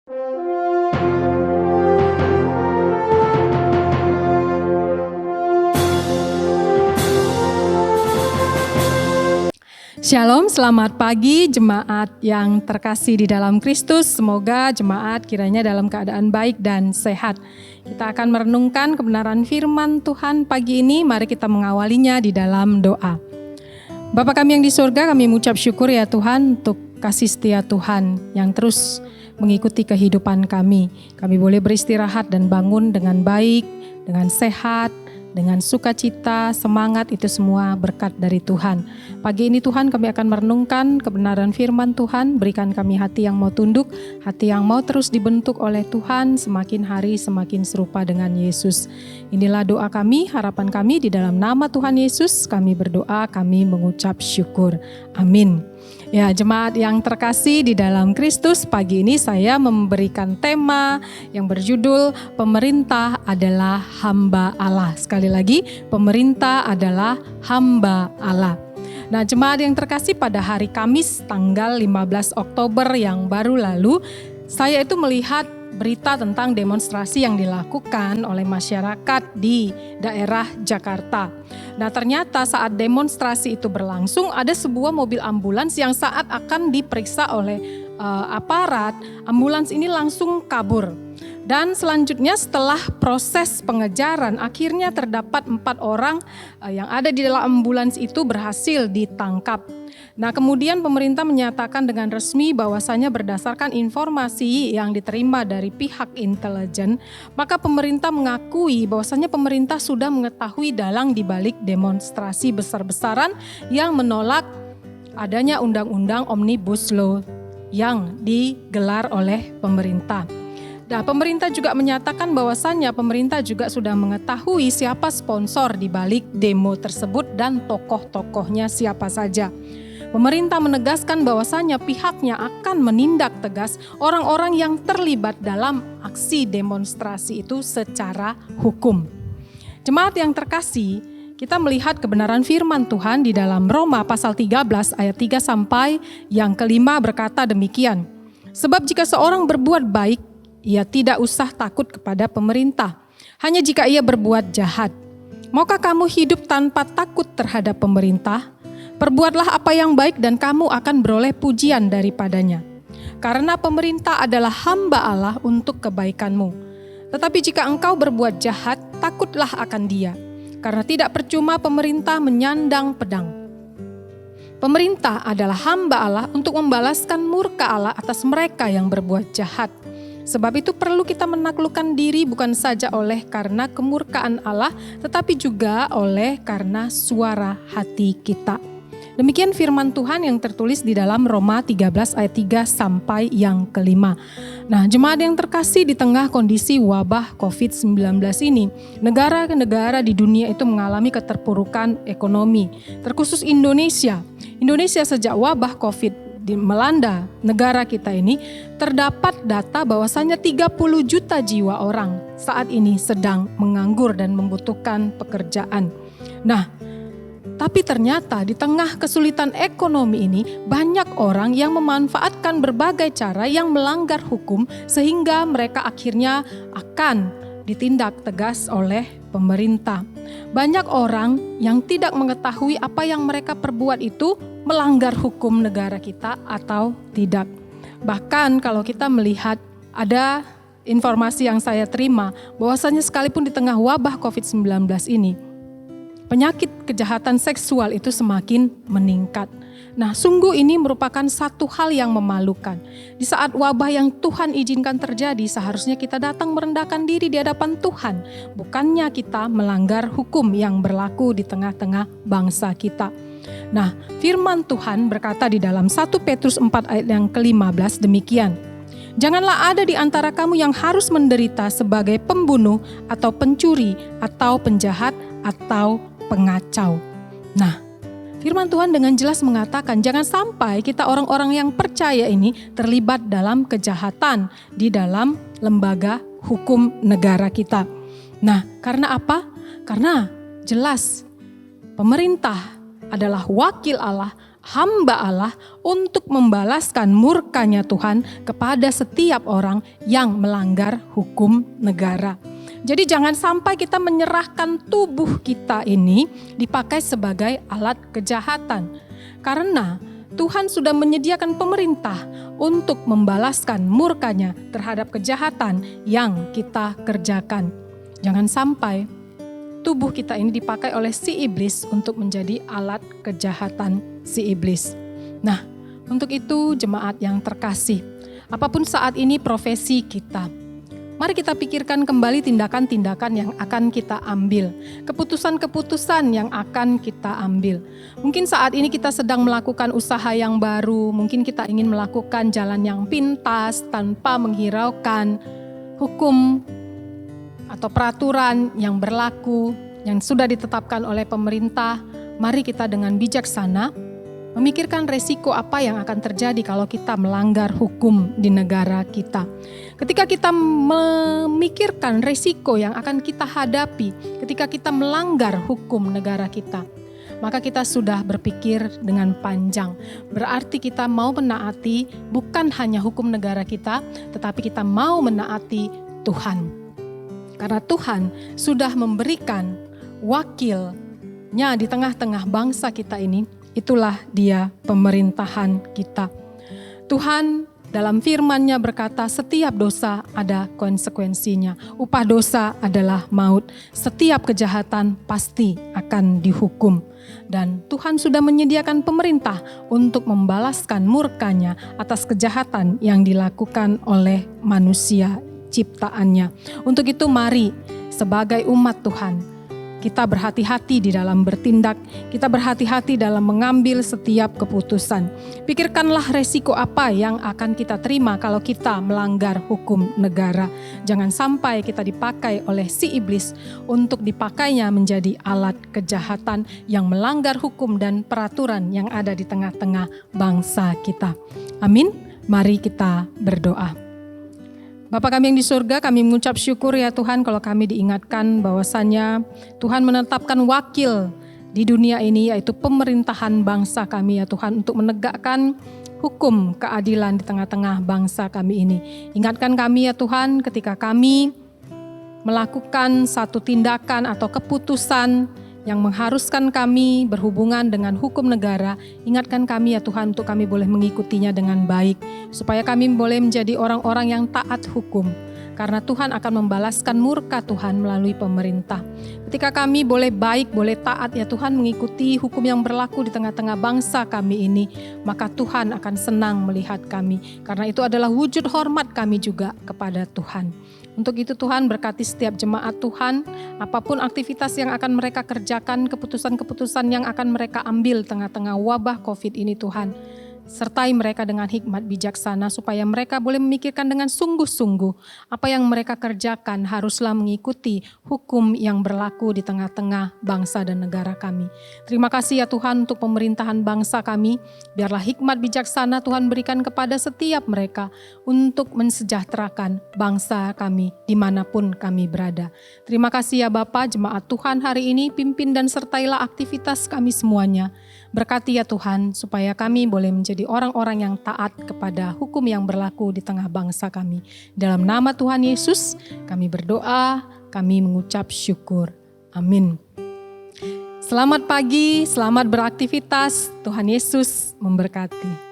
Shalom, selamat pagi jemaat yang terkasih di dalam Kristus. Semoga jemaat kiranya dalam keadaan baik dan sehat. Kita akan merenungkan kebenaran firman Tuhan pagi ini. Mari kita mengawalinya di dalam doa. Bapa kami yang di surga, kami mengucap syukur ya Tuhan untuk kasih setia Tuhan yang terus mengikuti kehidupan kami. Kami boleh beristirahat dan bangun dengan baik, dengan sehat, dengan sukacita, semangat, itu semua berkat dari Tuhan. Pagi ini Tuhan kami akan merenungkan kebenaran firman Tuhan. Berikan kami hati yang mau tunduk, hati yang mau terus dibentuk oleh Tuhan, semakin hari semakin serupa dengan Yesus. Inilah doa kami, harapan kami di dalam nama Tuhan Yesus. Kami berdoa, kami mengucap syukur. Amin. Ya, jemaat yang terkasih di dalam Kristus, pagi ini saya memberikan tema yang berjudul Pemerintah adalah Hamba Allah. Sekali lagi, pemerintah adalah hamba Allah. Nah, jemaat yang terkasih, pada hari Kamis tanggal 15 Oktober yang baru lalu, saya itu melihat berita tentang demonstrasi yang dilakukan oleh masyarakat di daerah Jakarta. Nah, ternyata saat demonstrasi itu berlangsung, ada sebuah mobil ambulans yang saat akan diperiksa oleh aparat, ambulans ini langsung kabur. Dan selanjutnya setelah proses pengejaran, akhirnya terdapat 4 orang yang ada di dalam ambulans itu berhasil ditangkap. Nah, kemudian pemerintah menyatakan dengan resmi bahwasanya berdasarkan informasi yang diterima dari pihak intelijen, maka pemerintah mengakui bahwasanya pemerintah sudah mengetahui dalang di balik demonstrasi besar-besaran yang menolak adanya undang-undang Omnibus Law yang digelar oleh pemerintah. Nah, pemerintah juga menyatakan bahwasannya pemerintah juga sudah mengetahui siapa sponsor di balik demo tersebut dan tokoh-tokohnya siapa saja. Pemerintah menegaskan bahwasannya pihaknya akan menindak tegas orang-orang yang terlibat dalam aksi demonstrasi itu secara hukum. Jemaat yang terkasih, kita melihat kebenaran firman Tuhan di dalam Roma pasal 13 ayat 3 sampai yang kelima berkata demikian. Sebab jika seorang berbuat baik, ia tidak usah takut kepada pemerintah, hanya jika ia berbuat jahat. Maukah kamu hidup tanpa takut terhadap pemerintah? Perbuatlah apa yang baik dan kamu akan beroleh pujian daripadanya. Karena pemerintah adalah hamba Allah untuk kebaikanmu. Tetapi jika engkau berbuat jahat, takutlah akan dia. Karena tidak percuma pemerintah menyandang pedang. Pemerintah adalah hamba Allah untuk membalaskan murka Allah atas mereka yang berbuat jahat. Sebab itu perlu kita menaklukkan diri bukan saja oleh karena kemurkaan Allah, tetapi juga oleh karena suara hati kita. Demikian firman Tuhan yang tertulis di dalam Roma 13 ayat 3 sampai yang kelima. Nah, jemaat yang terkasih, di tengah kondisi wabah COVID-19 ini, negara-negara di dunia itu mengalami keterpurukan ekonomi, terkhusus Indonesia. Indonesia sejak wabah COVID melanda negara kita ini, terdapat data bahwasanya 30 juta jiwa orang saat ini sedang menganggur dan membutuhkan pekerjaan. Nah, tapi ternyata di tengah kesulitan ekonomi ini, banyak orang yang memanfaatkan berbagai cara yang melanggar hukum sehingga mereka akhirnya akan ditindak tegas oleh pemerintah. Banyak orang yang tidak mengetahui apa yang mereka perbuat itu melanggar hukum negara kita atau tidak. Bahkan kalau kita melihat, ada informasi yang saya terima bahwasanya sekalipun di tengah wabah COVID-19 ini, penyakit kejahatan seksual itu semakin meningkat. Nah, sungguh ini merupakan satu hal yang memalukan. Di saat wabah yang Tuhan izinkan terjadi, seharusnya kita datang merendahkan diri di hadapan Tuhan. Bukannya kita melanggar hukum yang berlaku di tengah-tengah bangsa kita. Nah, firman Tuhan berkata di dalam 1 Petrus 4 ayat yang ke-15 demikian. Janganlah ada di antara kamu yang harus menderita sebagai pembunuh atau pencuri atau penjahat atau pengacau. Nah, firman Tuhan dengan jelas mengatakan jangan sampai kita orang-orang yang percaya ini terlibat dalam kejahatan di dalam lembaga hukum negara kita. Nah, karena apa? Karena jelas pemerintah adalah wakil Allah, hamba Allah untuk membalaskan murkanya Tuhan kepada setiap orang yang melanggar hukum negara. Jadi jangan sampai kita menyerahkan tubuh kita ini dipakai sebagai alat kejahatan. Karena Tuhan sudah menyediakan pemerintah untuk membalaskan murkanya terhadap kejahatan yang kita kerjakan. Jangan sampai tubuh kita ini dipakai oleh si iblis untuk menjadi alat kejahatan si iblis. Nah, untuk itu jemaat yang terkasih, apapun saat ini profesi kita, mari kita pikirkan kembali tindakan-tindakan yang akan kita ambil, keputusan-keputusan yang akan kita ambil. Mungkin saat ini kita sedang melakukan usaha yang baru, mungkin kita ingin melakukan jalan yang pintas tanpa menghiraukan hukum atau peraturan yang berlaku, yang sudah ditetapkan oleh pemerintah. Mari kita dengan bijaksana memikirkan resiko apa yang akan terjadi kalau kita melanggar hukum di negara kita. Ketika kita memikirkan resiko yang akan kita hadapi ketika kita melanggar hukum negara kita, maka kita sudah berpikir dengan panjang. Berarti kita mau menaati bukan hanya hukum negara kita, tetapi kita mau menaati Tuhan. Karena Tuhan sudah memberikan wakilnya di tengah-tengah bangsa kita ini, itulah dia pemerintahan kita. Tuhan dalam firman-Nya berkata, setiap dosa ada konsekuensinya. Upah dosa adalah maut. Setiap kejahatan pasti akan dihukum. Dan Tuhan sudah menyediakan pemerintah untuk membalaskan murkanya atas kejahatan yang dilakukan oleh manusia ciptaannya. Untuk itu mari sebagai umat Tuhan kita berhati-hati di dalam bertindak, kita berhati-hati dalam mengambil setiap keputusan. Pikirkanlah resiko apa yang akan kita terima kalau kita melanggar hukum negara. Jangan sampai kita dipakai oleh si iblis untuk dipakainya menjadi alat kejahatan yang melanggar hukum dan peraturan yang ada di tengah-tengah bangsa kita. Amin. Mari kita berdoa. Bapa kami yang di surga, kami mengucap syukur ya Tuhan kalau kami diingatkan bahwasannya Tuhan menetapkan wakil di dunia ini, yaitu pemerintahan bangsa kami ya Tuhan, untuk menegakkan hukum keadilan di tengah-tengah bangsa kami ini. Ingatkan kami ya Tuhan ketika kami melakukan satu tindakan atau keputusan yang mengharuskan kami berhubungan dengan hukum negara, ingatkan kami ya Tuhan untuk kami boleh mengikutinya dengan baik, supaya kami boleh menjadi orang-orang yang taat hukum, karena Tuhan akan membalaskan murka Tuhan melalui pemerintah. Ketika kami boleh baik, boleh taat ya Tuhan mengikuti hukum yang berlaku di tengah-tengah bangsa kami ini, maka Tuhan akan senang melihat kami, karena itu adalah wujud hormat kami juga kepada Tuhan. Untuk itu Tuhan berkati setiap jemaat Tuhan, apapun aktivitas yang akan mereka kerjakan, keputusan-keputusan yang akan mereka ambil tengah-tengah wabah COVID ini Tuhan. Sertai mereka dengan hikmat bijaksana supaya mereka boleh memikirkan dengan sungguh-sungguh apa yang mereka kerjakan haruslah mengikuti hukum yang berlaku di tengah-tengah bangsa dan negara kami. Terima kasih ya Tuhan untuk pemerintahan bangsa kami. Biarlah hikmat bijaksana Tuhan berikan kepada setiap mereka untuk mensejahterakan bangsa kami dimanapun kami berada. Terima kasih ya Bapa, jemaat Tuhan hari ini pimpin dan sertailah aktivitas kami semuanya. Berkati ya Tuhan supaya kami boleh menjadi orang-orang yang taat kepada hukum yang berlaku di tengah bangsa kami. Dalam nama Tuhan Yesus kami berdoa, kami mengucap syukur. Amin. Selamat pagi, selamat beraktivitas. Tuhan Yesus memberkati.